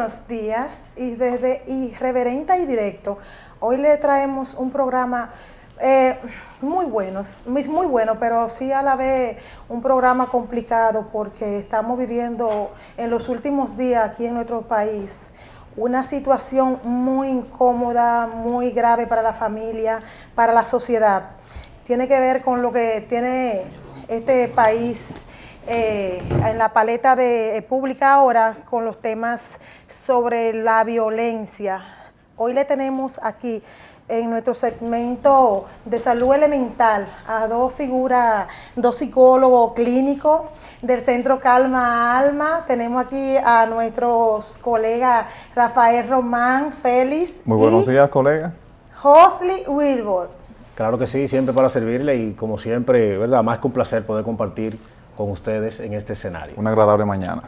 buenos días y desde Irreverente y Directo, hoy le traemos un programa muy bueno, pero sí a la vez un programa complicado porque estamos viviendo en los últimos días aquí en nuestro país una situación muy incómoda, muy grave para la familia, para la sociedad. Tiene que ver con lo que tiene este país en la paleta pública ahora con los temas sobre la violencia. Hoy le tenemos aquí en nuestro segmento de salud elemental a dos figuras, dos psicólogos clínicos del Centro Calma Alma. Tenemos aquí a nuestros colegas Rafael Román Félix. Muy buenos días, colega. Josly Wilbur. Claro que sí, siempre para servirle y como siempre, ¿verdad? Más que un placer poder compartir con ustedes en este escenario. Una agradable mañana.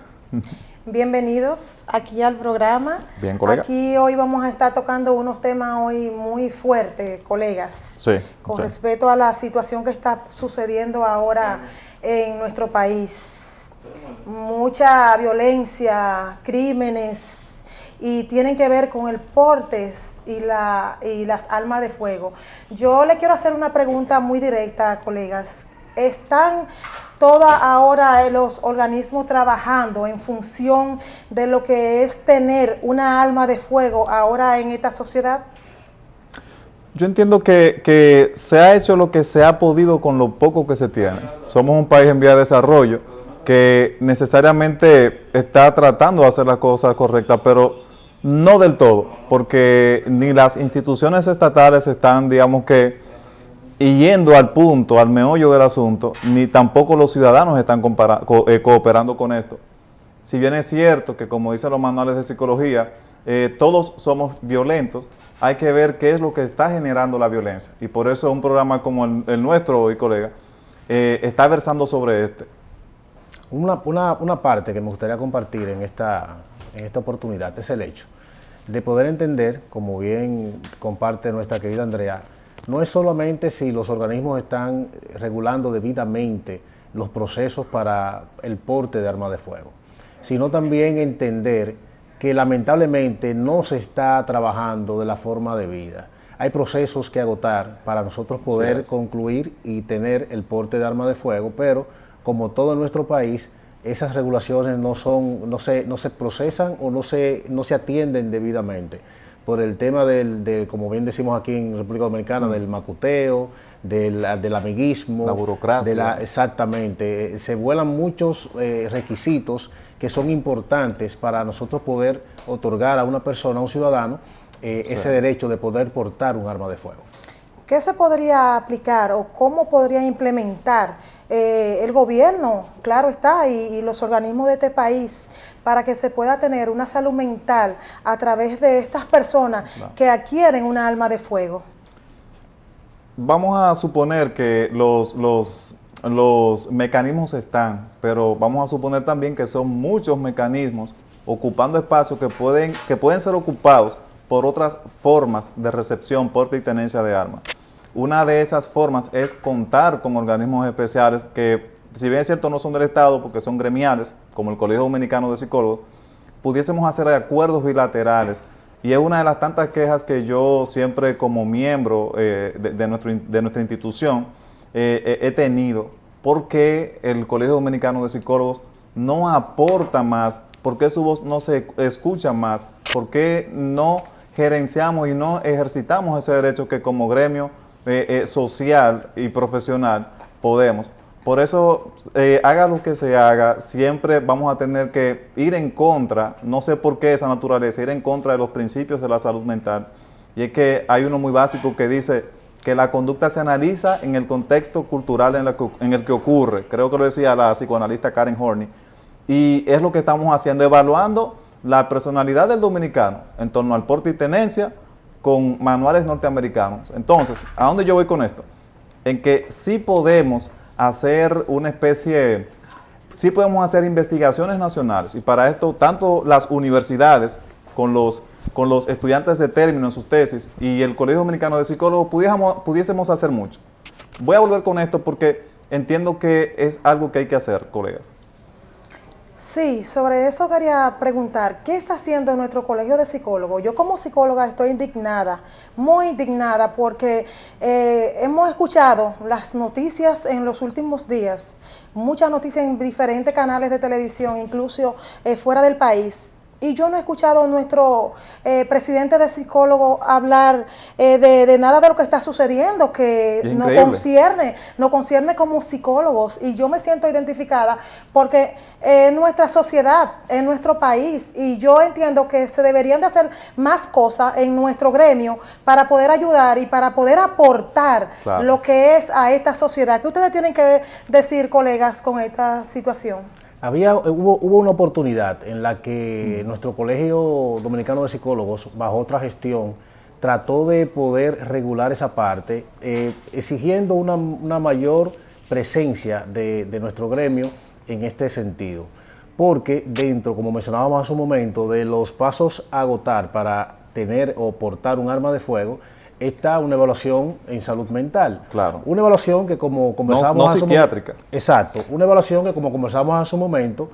Bienvenidos aquí al programa. Bien, colega. Aquí hoy vamos a estar tocando unos temas hoy muy fuertes, colegas. Sí. Con respecto a la situación que está sucediendo ahora en nuestro país. Mucha violencia, crímenes y tienen que ver con el porte y las armas de fuego. Yo le quiero hacer una pregunta muy directa, colegas. ¿Están todos ahora los organismos trabajando en función de lo que es tener una arma de fuego ahora en esta sociedad? Yo entiendo que se ha hecho lo que se ha podido con lo poco que se tiene. Somos un país en vía de desarrollo que necesariamente está tratando de hacer las cosas correctas, pero no del todo, porque ni las instituciones estatales están, digamos que, yendo al punto, al meollo del asunto, ni tampoco los ciudadanos están cooperando con esto. Si bien es cierto que, como dicen los manuales de psicología, todos somos violentos, hay que ver qué es lo que está generando la violencia. Y por eso un programa como el nuestro hoy, colega, está versando sobre este. Una parte que me gustaría compartir en esta oportunidad es el hecho de poder entender, como bien comparte nuestra querida Andrea, no es solamente si los organismos están regulando debidamente los procesos para el porte de armas de fuego, sino también entender que lamentablemente no se está trabajando de la forma debida. Hay procesos que agotar para nosotros poder concluir y tener el porte de armas de fuego, pero como todo en nuestro país, esas regulaciones no se procesan o no se atienden debidamente por el tema como bien decimos aquí en República Dominicana, del macuteo, del amiguismo. La burocracia. Exactamente. Se vuelan muchos requisitos que son importantes para nosotros poder otorgar a una persona, a un ciudadano, ese derecho de poder portar un arma de fuego. ¿Qué se podría aplicar o cómo podría implementar el gobierno, claro está, y los organismos de este país para que se pueda tener una salud mental a través de estas personas que adquieren una arma de fuego? Vamos a suponer que los mecanismos están, pero vamos a suponer también que son muchos mecanismos ocupando espacios que pueden ser ocupados por otras formas de recepción, porte y tenencia de armas. Una de esas formas es contar con organismos especiales que, si bien es cierto, no son del Estado porque son gremiales, como el Colegio Dominicano de Psicólogos, pudiésemos hacer acuerdos bilaterales. Y es una de las tantas quejas que yo siempre como miembro de nuestra institución he tenido. ¿Por qué el Colegio Dominicano de Psicólogos no aporta más? ¿Por qué su voz no se escucha más? ¿Por qué no gerenciamos y no ejercitamos ese derecho que como gremio social y profesional podemos? Por eso, haga lo que se haga, siempre vamos a tener que ir en contra, no sé por qué esa naturaleza, ir en contra de los principios de la salud mental. Y es que hay uno muy básico que dice que la conducta se analiza en el contexto cultural en el que ocurre. Creo que lo decía la psicoanalista Karen Horney. Y es lo que estamos haciendo, evaluando la personalidad del dominicano en torno al porte y tenencia con manuales norteamericanos. Entonces, ¿a dónde yo voy con esto? En que sí podemos hacer una especie, sí podemos hacer investigaciones nacionales, y para esto tanto las universidades con los estudiantes de término en sus tesis y el Colegio Dominicano de Psicólogos pudiésemos hacer mucho. Voy a volver con esto porque entiendo que es algo que hay que hacer, colegas. Sí, sobre eso quería preguntar, ¿qué está haciendo nuestro colegio de psicólogos? Yo como psicóloga estoy indignada, muy indignada, porque hemos escuchado las noticias en los últimos días, muchas noticias en diferentes canales de televisión, incluso fuera del país. Y yo no he escuchado a nuestro presidente de psicólogos hablar de nada de lo que está sucediendo, que nos concierne como psicólogos. Y yo me siento identificada porque nuestra sociedad, en nuestro país, y yo entiendo que se deberían de hacer más cosas en nuestro gremio para poder ayudar y para poder aportar lo que es a esta sociedad. ¿Qué ustedes tienen que decir, colegas, con esta situación? Hubo una oportunidad en la que nuestro Colegio Dominicano de Psicólogos, bajo otra gestión, trató de poder regular esa parte, exigiendo una mayor presencia de nuestro gremio en este sentido. Porque dentro, como mencionábamos hace un momento, de los pasos a agotar para tener o portar un arma de fuego, está una evaluación en salud mental. Claro. Una evaluación que, como conversábamos no psiquiátrica. Exacto. Una evaluación que, como conversábamos hace un momento,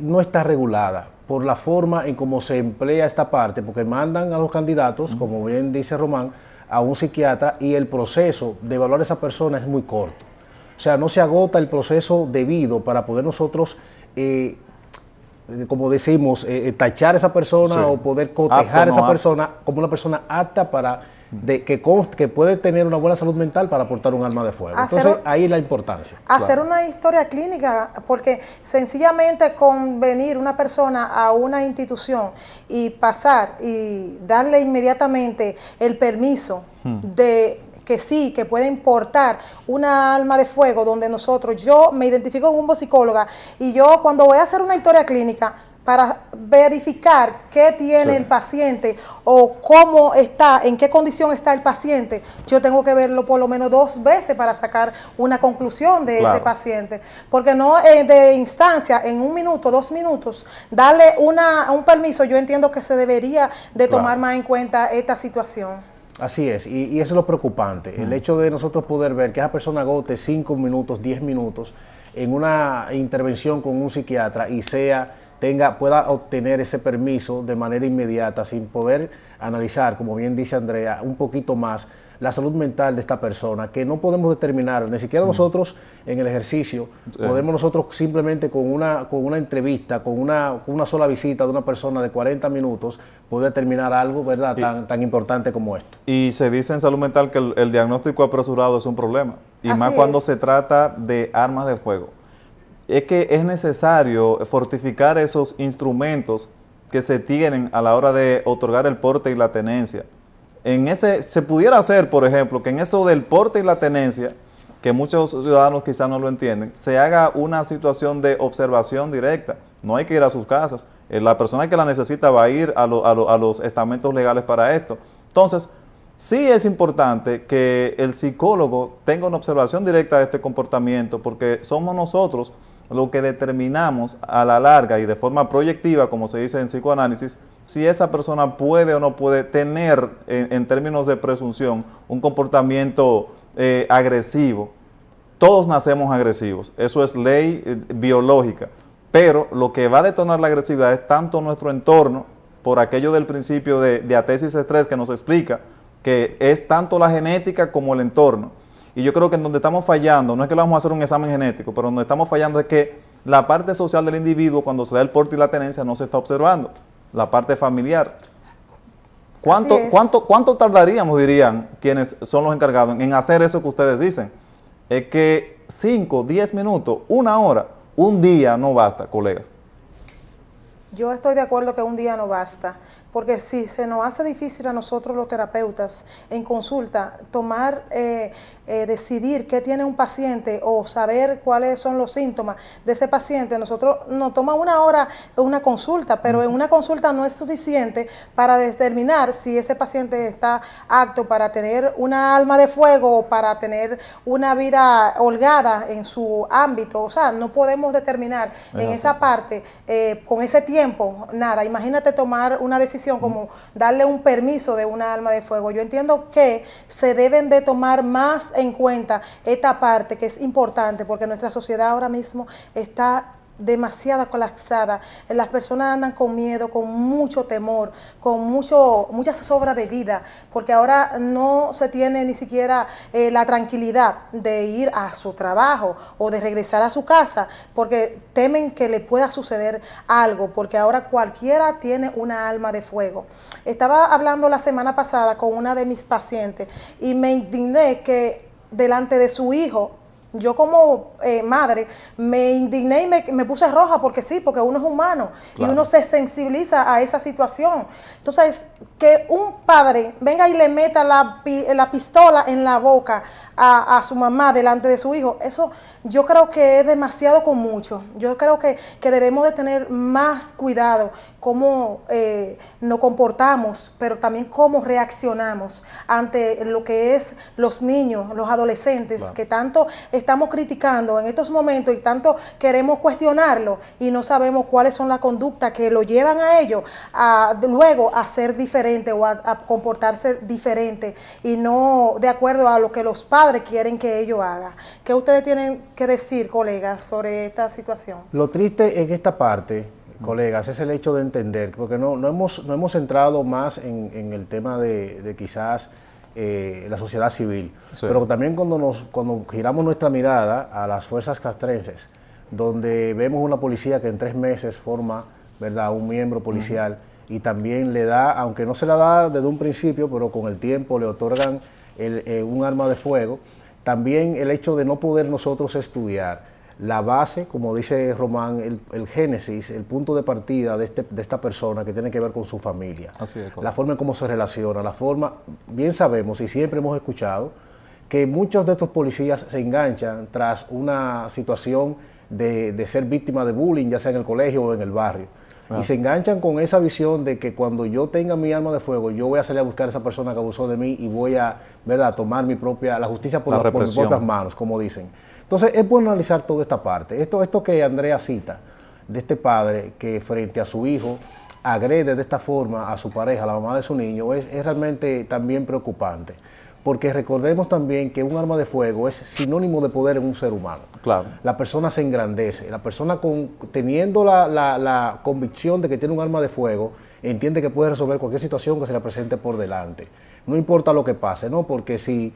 no está regulada por la forma en cómo se emplea esta parte, porque mandan a los candidatos, como bien dice Román, a un psiquiatra, y el proceso de evaluar a esa persona es muy corto. O sea, no se agota el proceso debido para poder nosotros como decimos, tachar a esa persona o poder cotejar a esa persona como una persona apta para que puede tener una buena salud mental para aportar un arma de fuego. Entonces, ahí la importancia. Hacer una historia clínica, porque sencillamente con venir una persona a una institución y pasar y darle inmediatamente el permiso de que sí, que puede importar una arma de fuego, donde yo me identifico como psicóloga, y yo cuando voy a hacer una historia clínica para verificar qué tiene el paciente o cómo está, en qué condición está el paciente, yo tengo que verlo por lo menos 2 veces para sacar una conclusión de ese paciente, porque no de instancia, en 1 minuto, 2 minutos, darle un permiso. Yo entiendo que se debería de tomar más en cuenta esta situación. Así es, y eso es lo preocupante, el hecho de nosotros poder ver que esa persona agote 5 minutos, 10 minutos en una intervención con un psiquiatra y pueda obtener ese permiso de manera inmediata, sin poder analizar, como bien dice Andrea, un poquito más la salud mental de esta persona, que no podemos determinar, ni siquiera nosotros en el ejercicio, podemos nosotros simplemente con una entrevista, con una sola visita de una persona de 40 minutos, poder determinar algo, ¿verdad?, tan importante como esto. Y se dice en salud mental que el diagnóstico apresurado es un problema, y más cuando se trata de armas de fuego. Es que es necesario fortificar esos instrumentos que se tienen a la hora de otorgar el porte y la tenencia. Se pudiera hacer, por ejemplo, que en eso del porte y la tenencia, que muchos ciudadanos quizás no lo entienden, se haga una situación de observación directa. No hay que ir a sus casas. La persona que la necesita va a ir a los estamentos legales para esto. Entonces, sí es importante que el psicólogo tenga una observación directa de este comportamiento, porque somos nosotros lo que determinamos a la larga y de forma proyectiva, como se dice en psicoanálisis, si esa persona puede o no puede tener, en términos de presunción, un comportamiento agresivo. Todos nacemos agresivos, eso es ley biológica, pero lo que va a detonar la agresividad es tanto nuestro entorno, por aquello del principio de atesis estrés que nos explica que es tanto la genética como el entorno. Y yo creo que en donde estamos fallando, no es que le vamos a hacer un examen genético, pero donde estamos fallando es que la parte social del individuo, cuando se da el porte y la tenencia, no se está observando. La parte familiar. ¿Cuánto tardaríamos, dirían quienes son los encargados, en hacer eso que ustedes dicen? Es que 5, 10 minutos, 1 hora, un día no basta, colegas. Yo estoy de acuerdo que un día no basta, porque si se nos hace difícil a nosotros los terapeutas en consulta decidir qué tiene un paciente o saber cuáles son los síntomas de ese paciente, nosotros nos toma 1 hora una consulta, pero en una consulta no es suficiente para determinar si ese paciente está apto para tener una arma de fuego o para tener una vida holgada en su ámbito. O sea, no podemos determinar en esa parte, con ese tiempo, nada. Imagínate tomar una decisión como darle un permiso de una arma de fuego. Yo entiendo que se deben de tomar más en cuenta esta parte que es importante, porque nuestra sociedad ahora mismo está demasiada colapsada. Las personas andan con miedo, con mucho temor, con mucha sobra de vida, porque ahora no se tiene ni siquiera la tranquilidad de ir a su trabajo o de regresar a su casa, porque temen que le pueda suceder algo, porque ahora cualquiera tiene una arma de fuego. Estaba hablando la semana pasada con una de mis pacientes y me indigné que delante de su hijo, yo como madre me indigné y me puse roja porque sí, porque uno es humano, claro, y uno se sensibiliza a esa situación. Entonces, que un padre venga y le meta la pistola en la boca a su mamá delante de su hijo, eso yo creo que es demasiado con mucho. Yo creo que debemos de tener más cuidado cómo nos comportamos, pero también cómo reaccionamos ante lo que es los niños, los adolescentes, claro, que tanto estamos criticando en estos momentos y tanto queremos cuestionarlo y no sabemos cuáles son las conductas que lo llevan a ellos luego a ser diferente o a comportarse diferente y no de acuerdo a lo que los padres quieren que ellos hagan. ¿Qué ustedes tienen que decir, colegas, sobre esta situación? Lo triste en esta parte, colegas, es el hecho de entender, porque no hemos centrado más en el tema de quizás la sociedad civil, sí, pero también cuando giramos nuestra mirada a las fuerzas castrenses, donde vemos una policía que en 3 meses forma, ¿verdad?, un miembro policial, y también le da, aunque no se la da desde un principio, pero con el tiempo le otorgan un arma de fuego. También el hecho de no poder nosotros estudiar la base, como dice Román, el génesis, el punto de partida de esta persona que tiene que ver con su familia. Así es, la forma en cómo se relaciona, la forma, bien sabemos y siempre hemos escuchado que muchos de estos policías se enganchan tras una situación de ser víctima de bullying, ya sea en el colegio o en el barrio. Y se enganchan con esa visión de que cuando yo tenga mi arma de fuego, yo voy a salir a buscar a esa persona que abusó de mí y voy a, ¿verdad?, tomar la justicia por mis propias manos, como dicen. Entonces, es bueno analizar toda esta parte. Esto que Andrea cita, de este padre que frente a su hijo agrede de esta forma a su pareja, a la mamá de su niño, es realmente también preocupante. Porque recordemos también que un arma de fuego es sinónimo de poder en un ser humano. Claro. La persona se engrandece, la persona teniendo la convicción de que tiene un arma de fuego, entiende que puede resolver cualquier situación que se le presente por delante. No importa lo que pase, ¿no? Porque si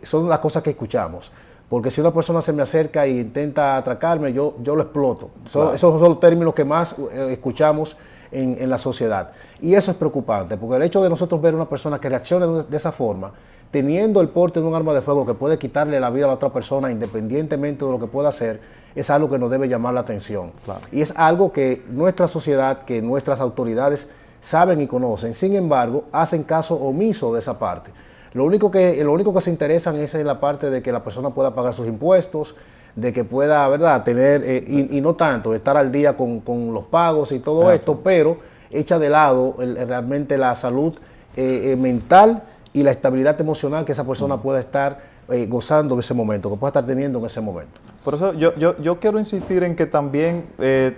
son las cosas que escuchamos. Porque si una persona se me acerca e intenta atracarme, yo lo exploto. Claro. Esos son los términos que más escuchamos en la sociedad. Y eso es preocupante, porque el hecho de nosotros ver a una persona que reaccione de esa forma, teniendo el porte de un arma de fuego que puede quitarle la vida a la otra persona independientemente de lo que pueda hacer, es algo que nos debe llamar la atención. Claro. Y es algo que nuestra sociedad, que nuestras autoridades saben y conocen, sin embargo, hacen caso omiso de esa parte. Lo único que se interesan es en la parte de que la persona pueda pagar sus impuestos, de que pueda, ¿verdad?, tener, y no tanto, estar al día con los pagos y todo esto, pero echa de lado realmente la salud mental y la estabilidad emocional que esa persona pueda estar gozando en ese momento, que pueda estar teniendo en ese momento. Por eso yo quiero insistir en que también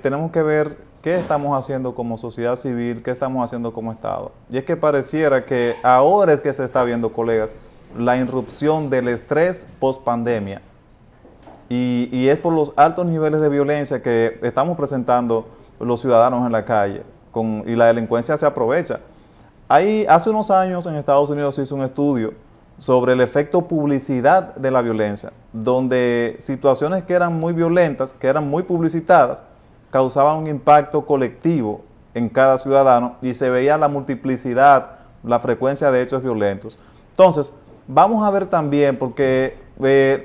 tenemos que ver qué estamos haciendo como sociedad civil, qué estamos haciendo como Estado. Y es que pareciera que ahora es que se está viendo, colegas, la irrupción del estrés post-pandemia. Y es por los altos niveles de violencia que estamos presentando los ciudadanos en la calle, y la delincuencia se aprovecha. Hace unos años en Estados Unidos se hizo un estudio sobre el efecto publicidad de la violencia, donde situaciones que eran muy violentas, que eran muy publicitadas, causaban un impacto colectivo en cada ciudadano y se veía la multiplicidad, la frecuencia de hechos violentos. Entonces, vamos a ver también, porque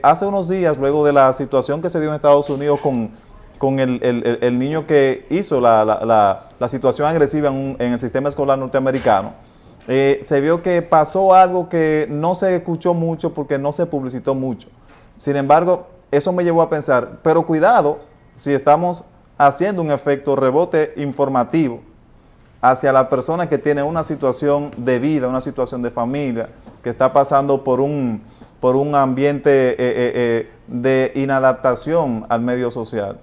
hace unos días, luego de la situación que se dio en Estados Unidos con el niño que hizo la situación agresiva en el sistema escolar norteamericano, se vio que pasó algo que no se escuchó mucho porque no se publicitó mucho. Sin embargo, eso me llevó a pensar, pero cuidado si estamos haciendo un efecto rebote informativo hacia la persona que tiene una situación de vida, una situación de familia, que está pasando por un ambiente de inadaptación al medio social.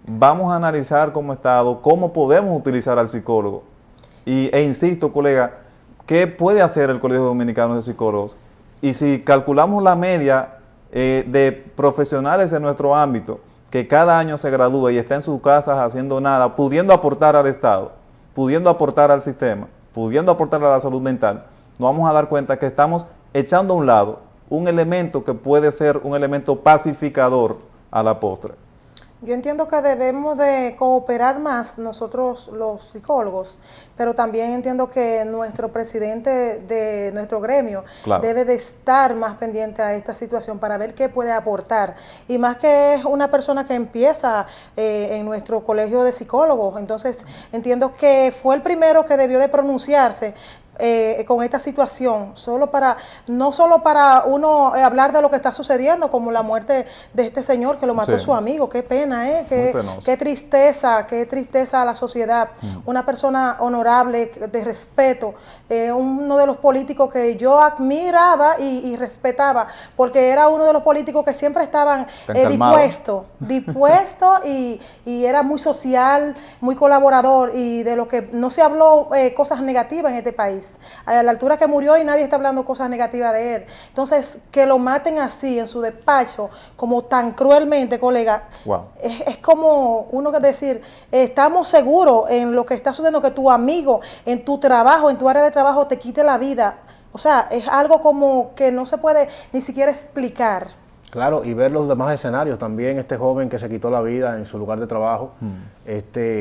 Vamos a analizar como Estado cómo podemos utilizar al psicólogo. E insisto, colega, ¿qué puede hacer el Colegio Dominicano de Psicólogos? Y si calculamos la media de profesionales de nuestro ámbito que cada año se gradúe y está en sus casas haciendo nada, pudiendo aportar al Estado, pudiendo aportar al sistema, pudiendo aportar a la salud mental, nos vamos a dar cuenta que estamos echando a un lado un elemento que puede ser un elemento pacificador a la postre. Yo entiendo que debemos de cooperar más nosotros los psicólogos, pero también entiendo que nuestro presidente de nuestro gremio debe de estar más pendiente a esta situación para ver qué puede aportar. Y más que es una persona que empieza en nuestro colegio de psicólogos, entonces entiendo que fue el primero que debió de pronunciarse con esta situación, no solo para uno hablar de lo que está sucediendo, como la muerte de este señor que lo mató su amigo. Qué pena, qué tristeza a la sociedad. Una persona honorable, de respeto, uno de los políticos que yo admiraba y respetaba, porque era uno de los políticos que siempre estaban dispuestos y era muy social, muy colaborador, y de lo que no se habló cosas negativas en este país. A la altura que murió y nadie está hablando cosas negativas de él. Entonces, que lo maten así en su despacho, como tan cruelmente, colega, es como uno que decir, estamos seguros en lo que está sucediendo, que tu amigo en tu trabajo, en tu área de trabajo, te quite la vida. O sea, es algo como que no se puede ni siquiera explicar. Claro, y ver los demás escenarios también, este joven que se quitó la vida en su lugar de trabajo,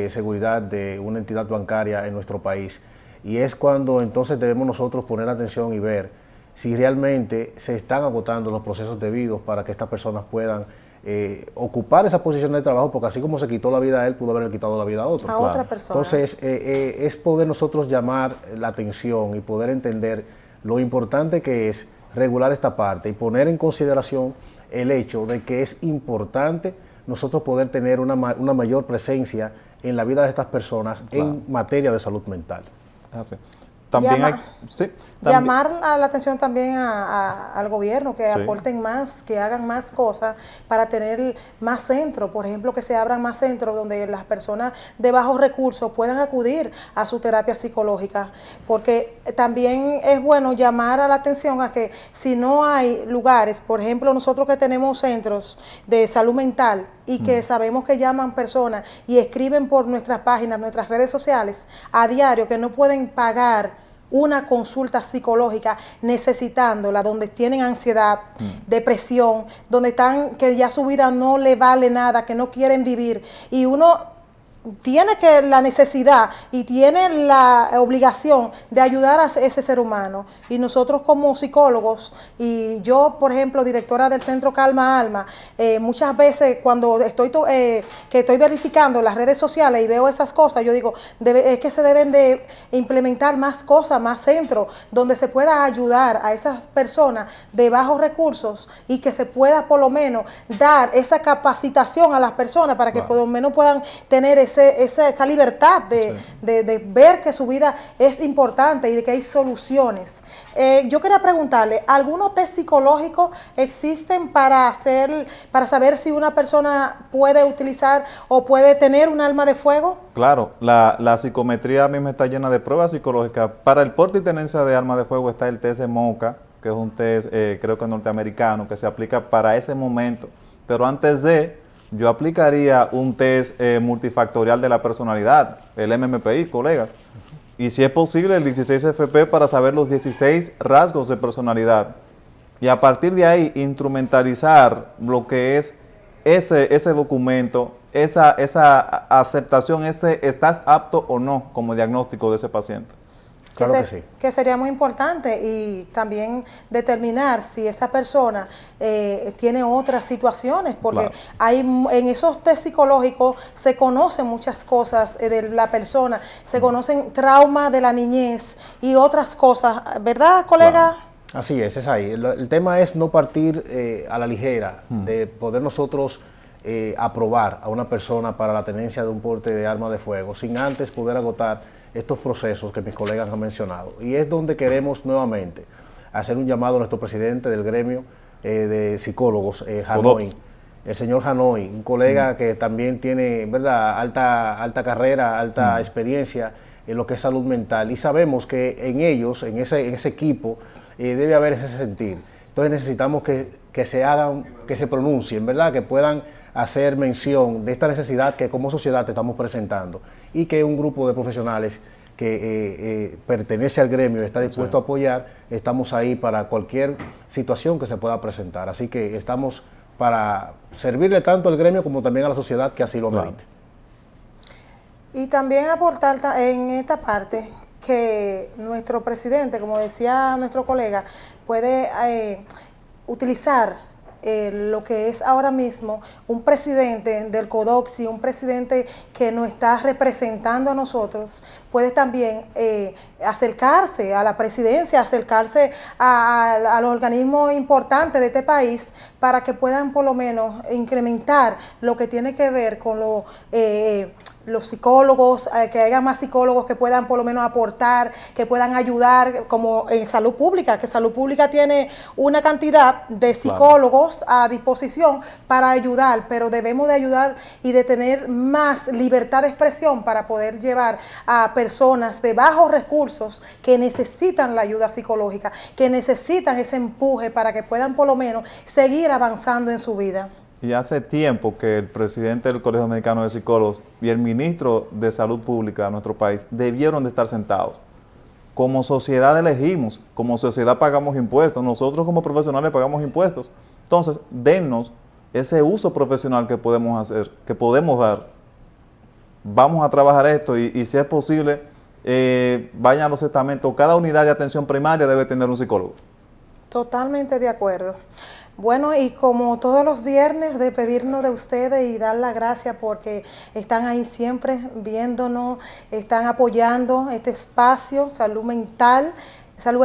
seguridad de una entidad bancaria en nuestro país. Y es cuando entonces debemos nosotros poner atención y ver si realmente se están agotando los procesos debidos para que estas personas puedan ocupar esa posición de trabajo, porque así como se quitó la vida a él, pudo haberle quitado la vida a otro. A otra persona. Entonces, es poder nosotros llamar la atención y poder entender lo importante que es regular esta parte y poner en consideración el hecho de que es importante nosotros poder tener una mayor presencia en la vida de estas personas en materia de salud mental. También llamar a la atención también al gobierno, que aporten más, que hagan más cosas para tener más centros, por ejemplo, que se abran más centros donde las personas de bajos recursos puedan acudir a su terapia psicológica, porque también es bueno llamar a la atención a que si no hay lugares, por ejemplo, nosotros que tenemos centros de salud mental y que sabemos que llaman personas y escriben por nuestras páginas, nuestras redes sociales a diario, que no pueden pagar una consulta psicológica necesitándola, donde tienen ansiedad, depresión, donde están que ya su vida no le vale nada, que no quieren vivir, y uno tiene la necesidad y tiene la obligación de ayudar a ese ser humano. Y nosotros como psicólogos, y yo, por ejemplo, directora del Centro Calma Alma, muchas veces cuando estoy verificando las redes sociales y veo esas cosas, yo digo, es que se deben de implementar más cosas, más centros, donde se pueda ayudar a esas personas de bajos recursos y que se pueda por lo menos dar esa capacitación a las personas para que por lo menos puedan tener esa libertad de ver que su vida es importante y de que hay soluciones. Yo quería preguntarle, ¿algunos test psicológicos existen para saber si una persona puede utilizar o puede tener un arma de fuego? Claro, la psicometría misma está llena de pruebas psicológicas. Para el porte y tenencia de arma de fuego está el test de MOCA, que es un test, creo que norteamericano, que se aplica para ese momento. Pero antes yo aplicaría un test multifactorial de la personalidad, el MMPI, colega. Y si es posible, el 16FP para saber los 16 rasgos de personalidad. Y a partir de ahí, instrumentalizar lo que es ese documento, esa aceptación, estás apto o no como diagnóstico de ese paciente. Claro que sí. Que sería muy importante, y también determinar si esa persona tiene otras situaciones, porque en esos test psicológicos se conocen muchas cosas de la persona, se conocen traumas de la niñez y otras cosas, ¿verdad, colega? Así es ahí. El tema es no partir a la ligera, de poder nosotros aprobar a una persona para la tenencia de un porte de arma de fuego, sin antes poder agotar estos procesos que mis colegas han mencionado. Y es donde queremos nuevamente hacer un llamado a nuestro presidente del gremio de psicólogos, Hanoi, el señor Hanoi, un colega que también tiene, ¿verdad?, alta carrera, alta experiencia en lo que es salud mental, y sabemos que en ellos, en ese equipo, debe haber ese sentir. Entonces necesitamos que se pronuncien, ¿verdad?, que puedan hacer mención de esta necesidad que como sociedad te estamos presentando y que un grupo de profesionales que pertenece al gremio y está dispuesto a apoyar, estamos ahí para cualquier situación que se pueda presentar. Así que estamos para servirle tanto al gremio como también a la sociedad que así lo merite. Y también aportar en esta parte que nuestro presidente, como decía nuestro colega, puede utilizar lo que es ahora mismo un presidente del CODOCSI, un presidente que nos está representando a nosotros, puede también acercarse a la presidencia, acercarse a los organismos importantes de este país para que puedan por lo menos incrementar lo que tiene que ver con los psicólogos, que haya más psicólogos que puedan por lo menos aportar, que puedan ayudar, como en salud pública, que salud pública tiene una cantidad de psicólogos a disposición para ayudar, pero debemos de ayudar y de tener más libertad de expresión para poder llevar a personas de bajos recursos que necesitan la ayuda psicológica, que necesitan ese empuje para que puedan por lo menos seguir avanzando en su vida. Y hace tiempo que el presidente del Colegio Mexicano de Psicólogos y el ministro de Salud Pública de nuestro país debieron de estar sentados. Como sociedad elegimos, como sociedad pagamos impuestos, nosotros como profesionales pagamos impuestos. Entonces, dennos ese uso profesional que podemos hacer, que podemos dar. Vamos a trabajar esto y si es posible, vayan a los estamentos. Cada unidad de atención primaria debe tener un psicólogo. Totalmente de acuerdo. Bueno, y como todos los viernes, despedirnos de ustedes y dar las gracias porque están ahí siempre viéndonos, están apoyando este espacio, salud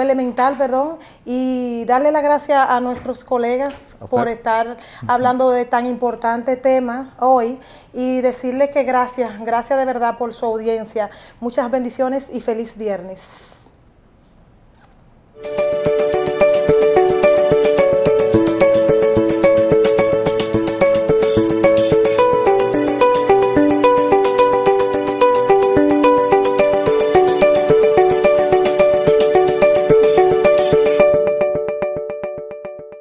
elemental, perdón, y darle las gracias a nuestros colegas por estar hablando de tan importante tema hoy y decirles que gracias de verdad por su audiencia. Muchas bendiciones y feliz viernes.